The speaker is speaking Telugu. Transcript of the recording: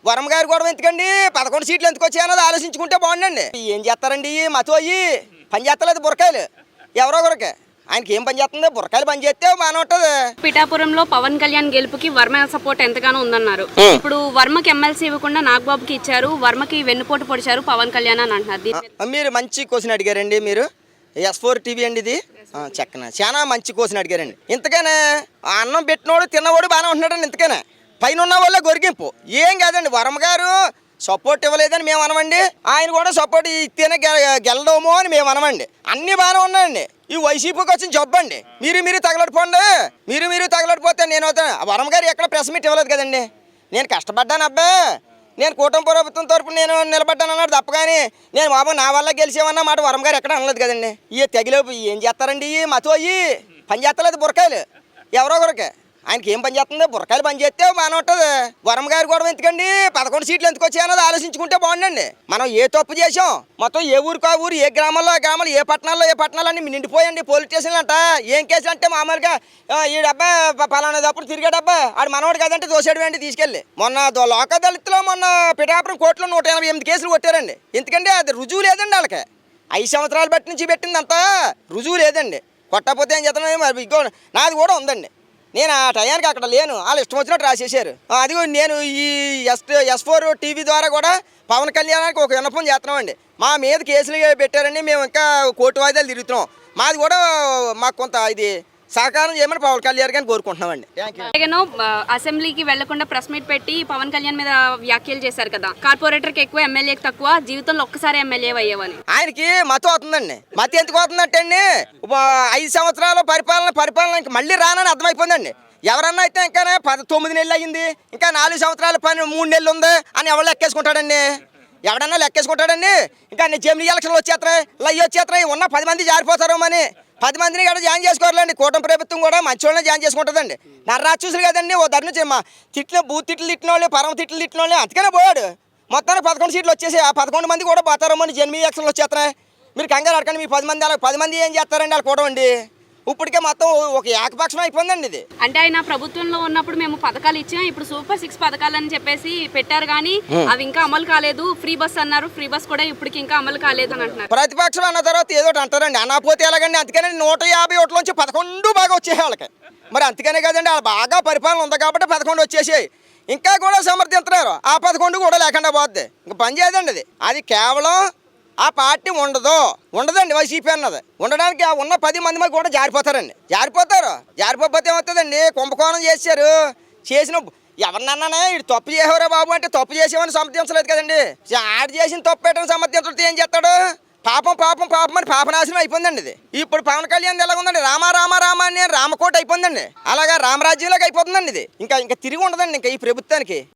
వరం గారు కూడా ఎందుకండి 11 సీట్లు ఎందుకు వచ్చాయన్నది ఆలోచించుకుంటే బాగుండండి. ఏం చేస్తారండి మతోయి పని చేస్తలేదు బురకాయలు ఎవరో ఒకరికి. ఆయనకి ఏం పని చేస్తుంది? బురకాయలు పని చేస్తే బాగానే ఉంటుంది. పిఠాపురంలో పవన్ కళ్యాణ్ గెలుపుకి వర్మ సపోర్ట్ ఎంతగానో ఉందన్నారు. ఇప్పుడు వర్మకి ఎమ్మెల్సీ ఇవ్వకుండా నాగబాబుకి ఇచ్చారు, వర్మకి వెన్నుపోటు పొడిచారు పవన్ కళ్యాణ్ అని అంటున్నారు. మీరు మంచి క్వశ్చన్ అడిగారండి. మీరు S4 టీవీ అండి ఇది చక్కన చాలా మంచి క్వశ్చన్ అడిగారండి. ఇంతకనే అన్నం పెట్టినోడు తిన్నవాడు బాగానే ఉంటున్నాడండి. ఇంతకనే పైన ఉన్న వాళ్ళే గొరిగింపు ఏం కాదండి. వరమ గారు సపోర్ట్ ఇవ్వలేదని మేము అనమండి, ఆయన కూడా సపోర్ట్ ఇస్తేనే గెలడము అని మేము అనమండి. అన్నీ బాగానే ఉన్నాయండి. ఈ వైసీపీకి వచ్చిన జబ్బు అండి. మీరు తగలడిపోండి. మీరు తగలడిపోతే నేను అవుతాను. వరమ గారు ఎక్కడ ప్రెస్ మీట్ ఇవ్వలేదు కదండి. నేను కష్టపడ్డాను అబ్బా, నేను కూటమి ప్రభుత్వం తరపున నేను నిలబడ్డాను అన్నాడు తప్ప, కానీ నేను బాబు నా వల్ల గెలిచేమన్నా మాట వరం గారు ఎక్కడ అనలేదు కదండి. ఈ తెగిలేపు ఏం చేస్తారండి మతోయి పని చేస్తలేదు బురకాయలు ఎవరో ఒకరికి. ఆయనకి ఏం పని చేస్తుంది? బురకాయలు పని చేస్తే బాగానే ఉంటుంది. వరం గారు కూడా ఎందుకండి 11 సీట్లు ఎందుకు వచ్చాయన్నది ఆలోచించుకుంటే బాగుండండి. మనం ఏ తప్పు చేసాం, మొత్తం ఏ ఊరికి ఆ ఊరు, ఏ గ్రామాల్లో ఆ గ్రామాలు, ఏ పట్టణాల్లో అన్ని నిండిపోయండి. పోలీస్ స్టేషన్లు అంట ఏం కేసులు అంటే మామూలుగా ఈ డబ్బా పలానా అప్పుడు తిరిగాడబ్బా ఆడు మనవాడు కదంటే దోసాడు అండి తీసుకెళ్ళి. మొన్న లోక దళితులో మొన్న పిఠాపురం కోర్టులో 188 కేసులు కొట్టారండి. ఎందుకంటే అది రుజువు లేదండి వాళ్ళకి. 5 సంవత్సరాల బట్టి నుంచి పెట్టింది అంతా రుజువు లేదండి. కొట్టకపోతే ఏం చేస్తున్నాయి మరి. నాది కూడా ఉందండి. నేను ఆ టయానికి అక్కడ లేను, వాళ్ళు ఇష్టం వచ్చినట్టు రాసేసారు. అది నేను ఈ S4 టీవీ ద్వారా కూడా పవన్ కళ్యాణ్కి ఒక విన్నపం చేస్తున్నామండి. మా మీద కేసులు పెట్టారండి, మేము ఇంకా కోర్టు వాయిదాలు తిరుగుతున్నాం. మాది కూడా మాకు కొంత ఇది సహకారం చేయమని పవన్ కళ్యాణ్ గారిని కోరుకుంటున్నామండి. అసెంబ్లీకి వెళ్లకుండా ప్రెస్ మీట్ పెట్టి పవన్ కళ్యాణ్ మీద వ్యాఖ్యలు చేశారు కదా, కార్పొరేటర్కి ఎక్కువ ఎమ్మెల్యేకి తక్కువ, జీవితంలో ఒక్కసారి ఎమ్మెల్యే అయ్యేవని. ఆయనకి మతం అవుతుందండి. మతం ఎందుకు అవుతుందంటే అండి 5 సంవత్సరాల పరిపాలన మళ్ళీ రానని అర్థమైపోయిందండి. ఎవరన్నా అయితే ఇంకా 9 నెలలు అయ్యింది, ఇంకా 4 సంవత్సరాల 3 నెలలు ఉంది అని ఎవరు లెక్కేసుకుంటాడండి? ఎవడన్నా లెక్కేసుకుంటాడండి? ఇంకా జమిలీ ఎలక్షన్లు వచ్చేస్తాయి, లయ్యి వచ్చేస్తాయి, ఉన్న 10 మంది జారిపోతారు అని 10 మందిని కూడా జాయిన్ చేసుకోవాలండి. కూటమి ప్రభుత్వం కూడా మంచి వాళ్ళని జాయిన్ చేసుకుంటుందండి. నర్రాచూసులు కదండి. ఓ దాని నుంచి మా బూత్ తిట్లు తిట్టిన వాళ్ళు, పరమ తిట్లు తిట్టిన వాళ్ళు అందుకనే పోయాడు. మొత్తానికి 11 సీట్లు వచ్చేసి ఆ 11 మంది కూడా పోతారో అని జమిలీ ఎలక్షన్లు వచ్చేస్తున్నాయి. మీరు కంగారు అడకండి. మీ 10 మంది అలా 10 మంది ఏం చేస్తారండి వాళ్ళు కూడా అండి. ఇప్పటికే మొత్తం ఒక ఏకపక్షం అయిపోయిందండి ఇది. అంటే ఆయన ప్రభుత్వంలో ఉన్నప్పుడు మేము పథకాలు ఇచ్చాం, ఇప్పుడు సూపర్ 6 పథకాలు అని చెప్పేసి పెట్టారు, కానీ అవి ఇంకా అమలు కాలేదు. ఫ్రీ బస్ అన్నారు, ఫ్రీ బస్ కూడా ఇప్పటికి ఇంకా అమలు కాలేదు అని అంటున్నారు. ప్రతిపక్షం అన్న తర్వాత ఏదో అంటారండి, అన్నపోతే ఎలాగండి. అందుకని 150 ఓట్లోంచి 11 బాగా వచ్చేసాయి వాళ్ళకి. మరి అందుకనే కదండి వాళ్ళు బాగా పరిపాలన ఉంది కాబట్టి 11 వచ్చేసాయి. ఇంకా కూడా సమర్థిస్తున్నారు, ఆ 11 కూడా లేకుండా పోద్ది. ఇంకా పని చేయదండి అది కేవలం ఆ పార్టీ ఉండదండి వైసీపీ అన్నది. ఉండడానికి ఉన్న 10 మంది కూడా జారిపోతే ఏమవుతుందండి? కుంభకోణం చేసిన ఎవరినన్నానే ఇటు తప్పు చేసేవరా బాబు అంటే తప్పు చేసేవని సమర్థించలేదు కదండి. ఆడు చేసిన తప్పు పెట్టని సమర్థించడం ఏం చేస్తాడు? పాపం అని పాపనాశనం అయిపోయిందండి ఇది. ఇప్పుడు పవన్ కళ్యాణ్ ఎలా ఉందండి? రామ అని రామకోట అయిపోయిందండి. అలాగా రామరాజ్యంలోకి అయిపోతుందండి ఇది. ఇంకా తిరిగి ఉండదండి ఇంకా ఈ ప్రభుత్వానికి.